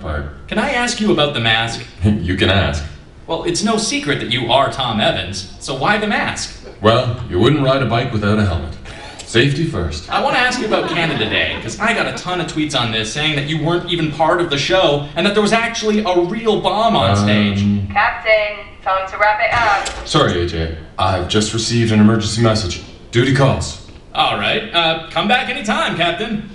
part. Can I ask you about the mask? You can ask. Well, it's no secret that you are Tom Evans, so why the mask? Well, you wouldn't ride a bike without a helmet. Safety first. I want to ask you about Canada Day, because I got a ton of tweets on this saying that you weren't even part of the show, and that there was actually a real bomb on stage. Captain, time to wrap it up. Sorry, AJ. I've just received an emergency message. Duty calls. All right, come back anytime, Captain.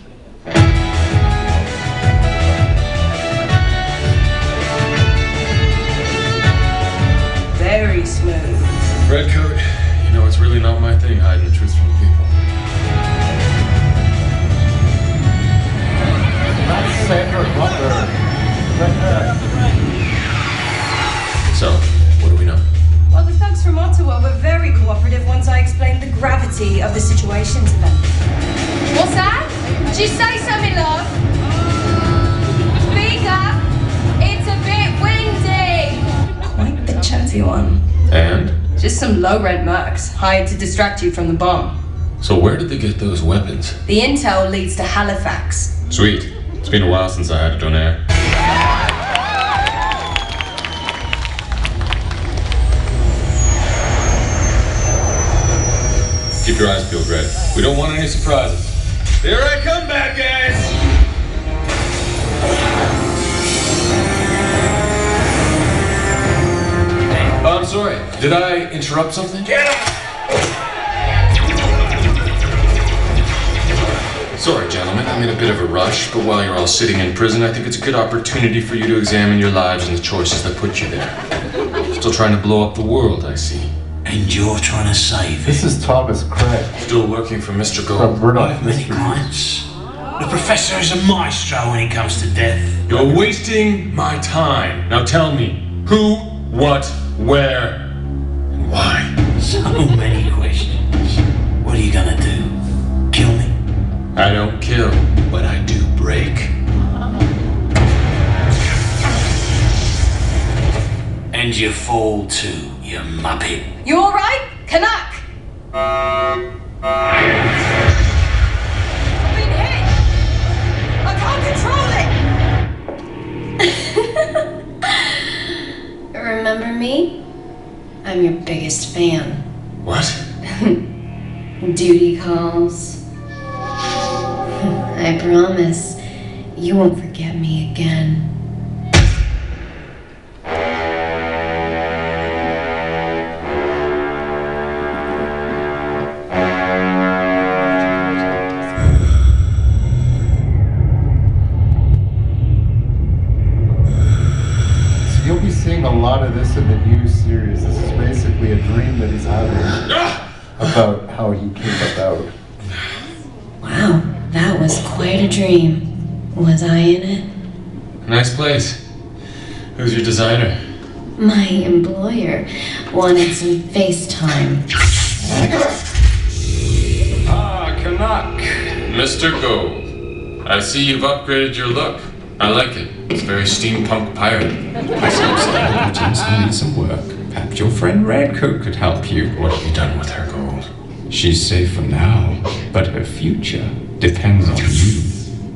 Very smooth. Redcoat, you know it's really not my thing hiding the truth from the people. So, what do we know? Well, the thugs from Ottawa were very cooperative once I explained the gravity of the situation to them. What's that? Did you say something, love? Speak up. It's a bit windy. Quite the chatty one. And? Just some low-rent mercs hired to distract you from the bomb. So where did they get those weapons? The intel leads to Halifax. Sweet. It's been a while since I had it on air. Keep your eyes peeled, Red. We don't want any surprises. Here I come, bad guys! Oh, I'm sorry. Did I interrupt something? Get up! Sorry, gentlemen. I'm in a bit of a rush, but while you're all sitting in prison, I think it's a good opportunity for you to examine your lives and the choices that put you there. Still trying to blow up the world, I see. And you're trying to save This it. is Thomas Craig. Still working for Mr. From Gold. Murdoch I have many Mysteries. clients. The professor is a maestro when it comes to death. You're wasting my time. Now tell me, who, what, where, and why? So many questions. What are you gonna do? Kill me? I don't kill, but I do break. And you fall too, you muppet. You all right, Canuck? I've been hit. I can't control it. Remember me? I'm your biggest fan. What? Duty calls. I promise you won't forget me again. You'll be seeing a lot of this in the new series. This is basically a dream that he's having about how he came about. Wow, that was quite a dream. Was I in it? Nice place. Who's your designer? My employer wanted some FaceTime. Ah, Canuck. Mr. Gold. I see you've upgraded your look. I like it. It's very steampunk pirate. I need some work. Perhaps your friend Redcoat could help you. What have you done with her, Gold? She's safe for now, but her future depends on you.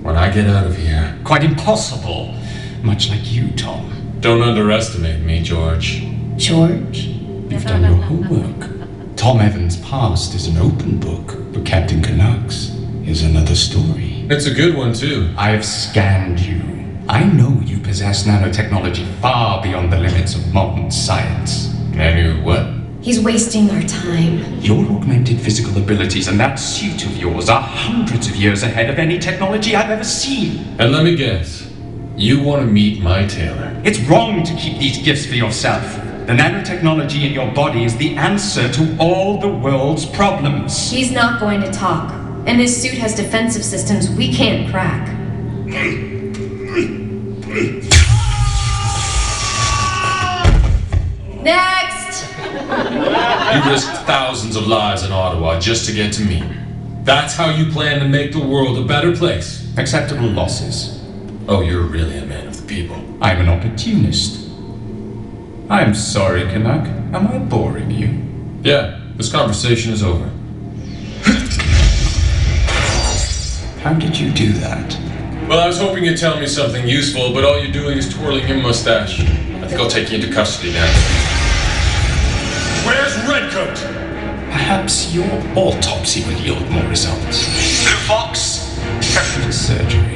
When I get out of here... Quite impossible. Much like you, Tom. Don't underestimate me, George. George? You've done your homework. Tom Evans' past is an open book, but Captain Canuck's is another story. It's a good one, too. I've scanned you. I know you possess nanotechnology far beyond the limits of modern science. And you what? He's wasting our time. Your augmented physical abilities and that suit of yours are hundreds of years ahead of any technology I've ever seen. And let me guess. You want to meet my tailor. It's wrong to keep these gifts for yourself. The nanotechnology in your body is the answer to all the world's problems. He's not going to talk, and his suit has defensive systems we can't crack. Next! You risked thousands of lives in Ottawa just to get to me. That's how you plan to make the world a better place. Acceptable losses. Oh, you're really a man of the people. I'm an opportunist. I'm sorry, Canuck. Am I boring you? Yeah, this conversation is over. How did you do that? Well, I was hoping you'd tell me something useful, but all you're doing is twirling your mustache. I think I'll take you into custody now. Where's Redcoat? Perhaps your autopsy will yield more results. Blue Fox, prep for surgery.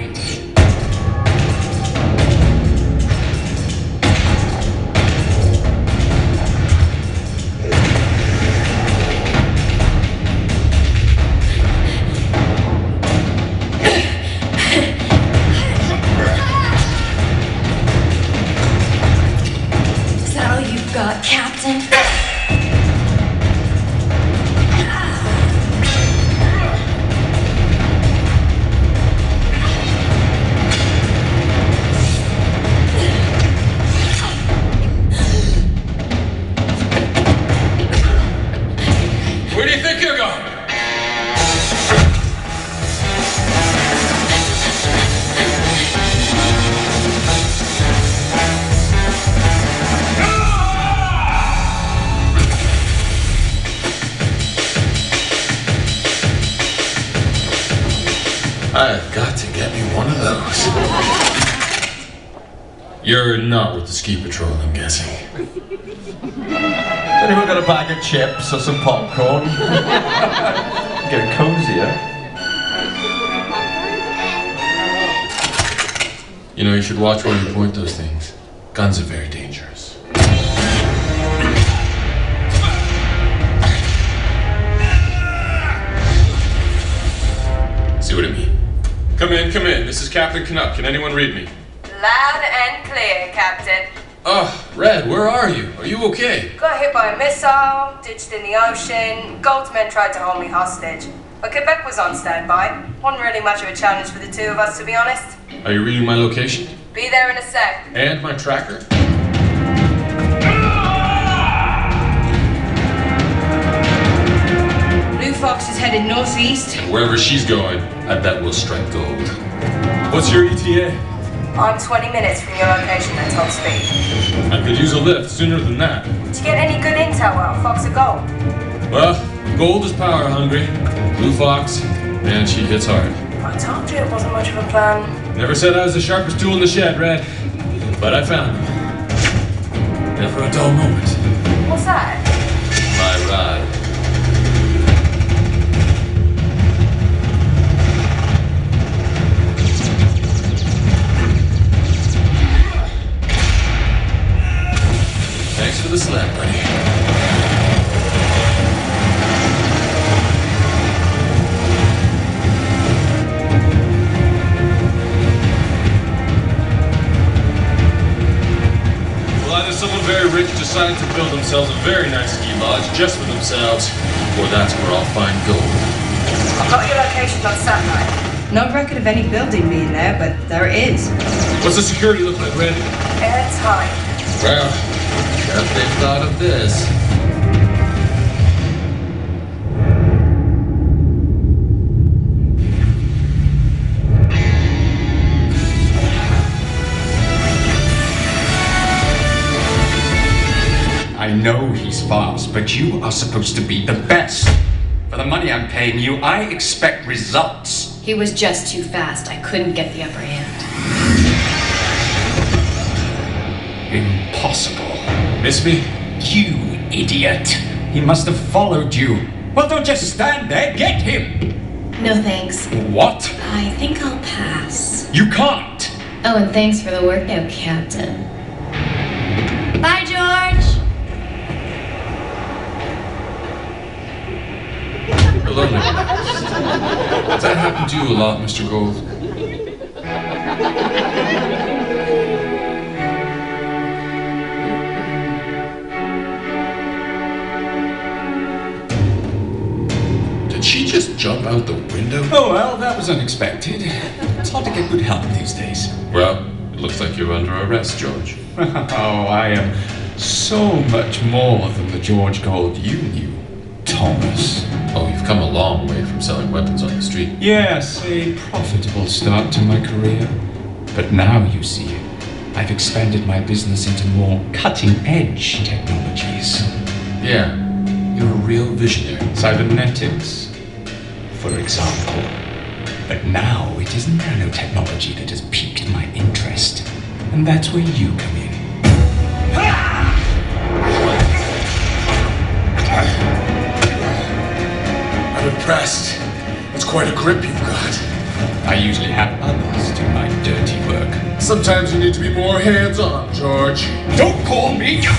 Is that all you've got, Captain? Where do you think you're going? I've got to get me one of those. You're not with the ski patrol, I'm guessing. Has anyone got a bag of chips or some popcorn? Get it cozier. You know, you should watch where you point those things. Guns are very dangerous. See what I mean? Come in, come in. This is Captain Canuck. Can anyone read me? Loud and clear, Captain. Oh, Red, where are you? Are you okay? Got hit by a missile, ditched in the ocean. Gold's men tried to hold me hostage. But Quebec was on standby. Wasn't really much of a challenge for the two of us, to be honest. Are you reading my location? Be there in a sec. And my tracker? Blue Fox is headed northeast. Wherever she's going, I bet we'll strike gold. What's your ETA? I'm 20 minutes from your location at top speed. I could use a lift sooner than that. Did you get any good intel on Fox or Gold? Well, gold is power hungry. Blue Fox, man, she hits hard. I told you it wasn't much of a plan. Never said I was the sharpest tool in the shed, Red. But I found him. Never a dull moment. What's that? My ride. Thanks for the slap, buddy. Someone very rich decided to build themselves a very nice ski lodge just for themselves, or that's where I'll find gold. I've got your location on satellite. No record of any building being there, but there is. What's the security look like, Red? Airtight. Well, bet they've thought of this. I know he's fast, but you are supposed to be the best. For the money I'm paying you, I expect results. He was just too fast. I couldn't get the upper hand. Impossible. Miss me? You idiot. He must have followed you. Well, don't just stand there. Get him. No thanks. What? I think I'll pass. You can't. Oh, and thanks for the workout, Captain. Bye, George! Hello, Does that happen to you a lot, Mr. Gold? Did she just jump out the window? Oh, well, that was unexpected. It's hard to get good help these days. Well, it looks like you're under arrest, George. Oh, I am so much more than the George Gold you knew, Thomas. Oh, you've come a long way from selling weapons on the street. Yes, a profitable start to my career. But now, you see, I've expanded my business into more cutting-edge technologies. Yeah, you're a real visionary. Cybernetics, for example. But now it is nanotechnology that has piqued my interest. And that's where you come in. I'm impressed. It's quite a grip you've got. I usually have others do my dirty work. Sometimes you need to be more hands-on, George. Don't call me George!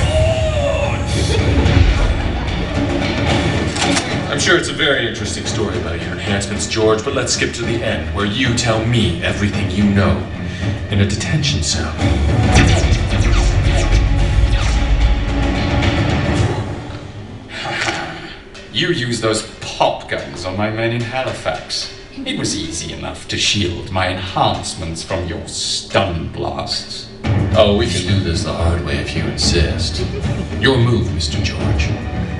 I'm sure it's a very interesting story about your enhancements, George, but let's skip to the end, where you tell me everything you know in a detention cell. You used those pop guns on my men in Halifax. It was easy enough to shield my enhancements from your stun blasts. Oh, we can do this the hard way if you insist. Your move, Mr. George.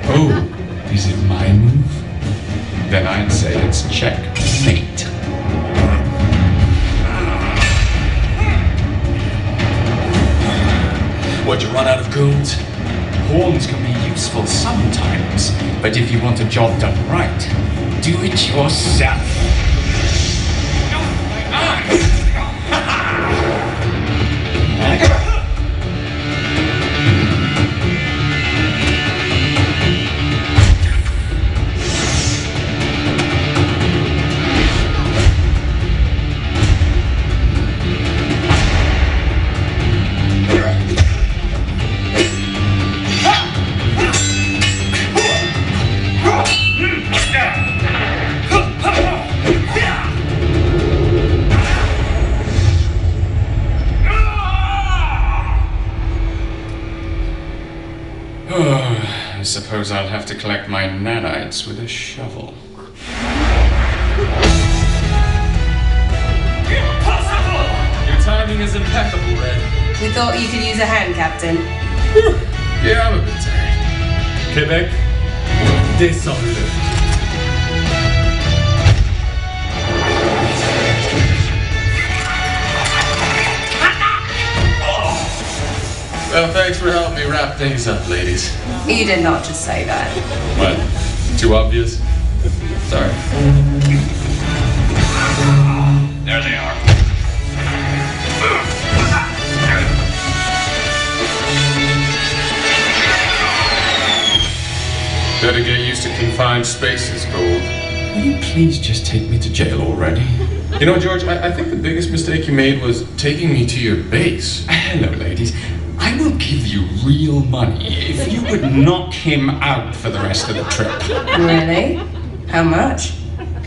Oh, is it my move? Then I'd say it's checkmate. What'd you run out of goons? Horns can be useful sometimes, but if you want a job done right, do it yourself. I suppose I'll have to collect my nanites with a shovel. Impossible! Your timing is impeccable, Red. We thought you could use a hand, Captain. Yeah, I'm a bit tired. Quebec, descendez. Well, thanks for helping me wrap things up, ladies. You did not just say that. What? Too obvious? Sorry. There they are. Better get used to confined spaces, Gold. Will you please just take me to jail already? You know, George, I think the biggest mistake you made was taking me to your base. Hello, ladies. I will give you real money if you would knock him out for the rest of the trip. Really? How much?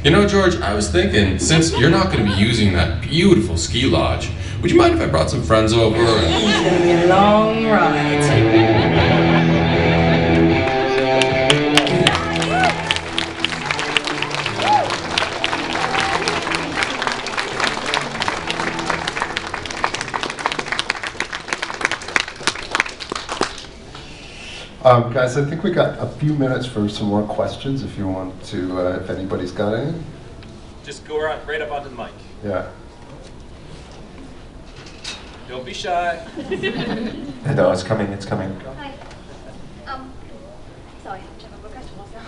You know, George, I was thinking, since you're not going to be using that beautiful ski lodge, would you mind if I brought some friends over? It's gonna be a long ride. Guys, I think we got a few minutes for some more questions if you want to, if anybody's got any. Just go right up onto the mic. Yeah. Don't be shy. No, it's coming, it's coming. Hi. Sorry, whichever question was now.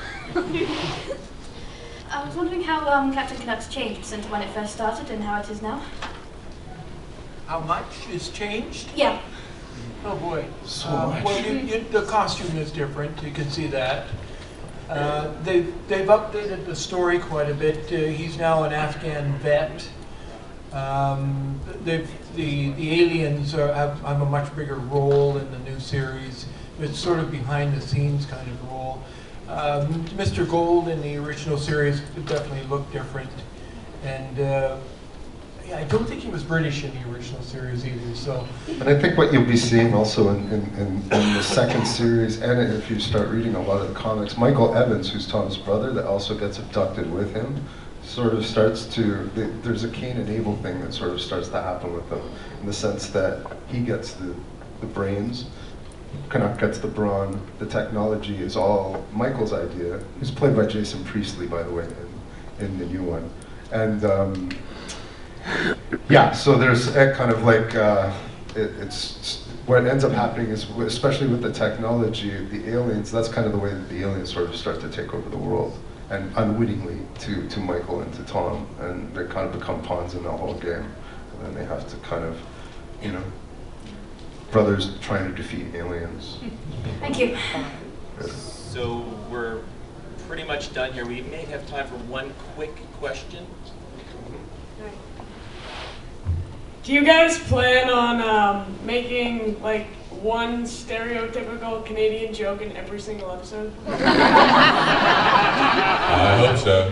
I was wondering how Captain Canuck's changed since when it first started and how it is now. How much is changed? Yeah. Oh boy. So much. Well, the costume is different. You can see that. They've updated the story quite a bit. He's now an Afghan vet. The aliens have a much bigger role in the new series. It's sort of behind the scenes kind of role. Mr. Gold in the original series definitely looked different, and yeah, I don't think he was British in the original series either. So, And I think what you'll be seeing also in the second series, and if you start reading a lot of the comics, Michael Evans, who's Tom's brother, that also gets abducted with him, sort of starts to, there's a Cain and Abel thing that sort of starts to happen with them, in the sense that he gets the brains, Canuck gets the brawn, the technology is all Michael's idea. He's played by Jason Priestley, by the way, in the new one. And yeah, so there's a kind of like, it's what ends up happening is, especially with the technology, the aliens, that's kind of the way that the aliens sort of start to take over the world. and unwittingly to Michael and to Tom, and they kind of become pawns in the whole game, and then they have to kind of, you know, brothers trying to defeat aliens. Thank you. So we're pretty much done here. We may have time for one quick question. Do you guys plan on making like one stereotypical Canadian joke in every single episode? I hope so.